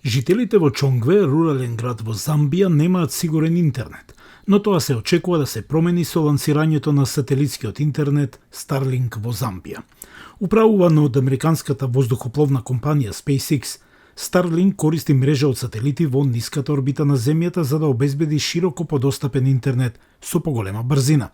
Жителите во Чонгве, рурален град во Замбија, немаат сигурен интернет, но тоа се очекува да се промени со лансирањето на сателитскиот интернет Starlink во Замбија. Управувано од американската воздухопловна компанија SpaceX, Starlink користи мрежа од сателити во ниската орбита на Земјата за да обезбеди широко подостапен интернет со поголема брзина.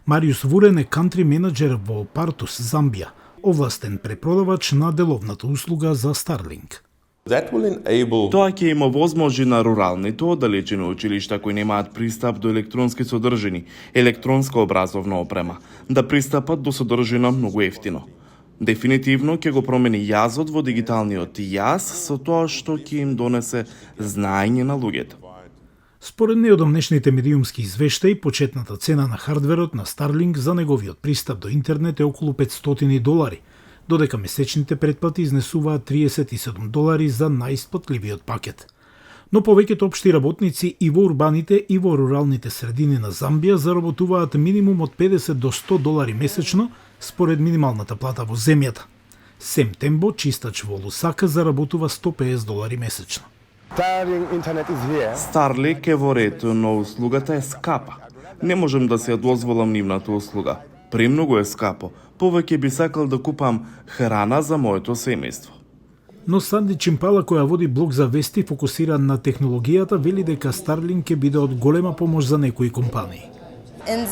Мариус Вурен е кантри менаџер во Партус, Замбија, овластен препродавач на деловната услуга за Starlink. Тоа ќе има возможи на руралните оддалечени училишта кои немаат пристап до електронски содржини, електронска образовна опрема, да пристапат до содржина многу ефтино. Дефинитивно ќе го промени јазот во дигиталниот јаз со тоа што ќе им донесе знаење на луѓето. Според неодамнешните медиумски извештаи, почетната цена на хардверот на Starlink за неговиот пристап до интернет е околу $500, додека месечните претплати изнесуваат $37 за најисплатливиот пакет. Но повеќето општи работници и во урбаните и во руралните средини на Замбија заработуваат минимум од $50 до $100 месечно според минималната плата во земјата. Сем Тембо, чистач во Лусака, заработува $150 месечно. Starlink е во ред, но услугата е скапа. Не можем да се ја дозволам нивната услуга. Премногу е скапо. Повеќе би сакал да купам храна за моето семејство. Но Санди Чимпала, која води блог за вести фокусиран на технологијата, вели дека Starlink ќе биде од голема помош за некои компании. Во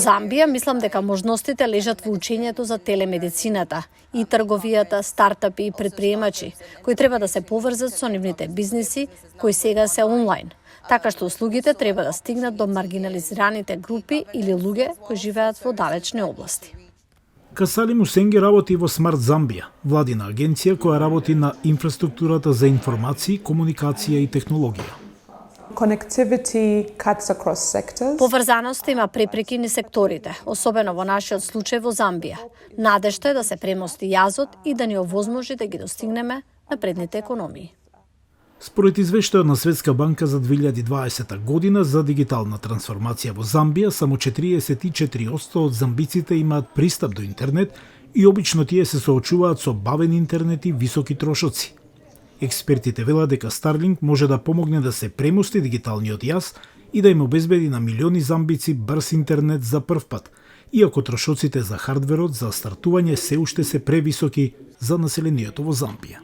Замбија мислам дека можностите лежат во учењето за телемедицината и трговијата, стартапи и предприемачи, кои треба да се поврзат со нивните бизниси, кои сега се онлайн, така што услугите треба да стигнат до маргинализираните групи или луѓе кои живеат во далечни области. Касали Мусенги работи во Смарт Замбија, владина агенција која работи на инфраструктурата за информации, комуникација и технологија. Поврзаноста има препреки низ секторите, особено во нашиот случај во Замбија. Надежта е да се премости јазот и да ни овозможи да ги достигнеме напредните економии. Според извештајот на Светска банка за 2020 година за дигитална трансформација во Замбија, само 44% од замбиците имаат пристап до интернет и обично тие се соочуваат со бавен интернет и високи трошоци. Експертите велат дека Starlink може да помогне да се премости дигиталниот јаз и да им обезбеди на милиони замбици брз интернет за прв пат, иако трошоците за хардверот за стартување се уште се превисоки за населението во Замбија.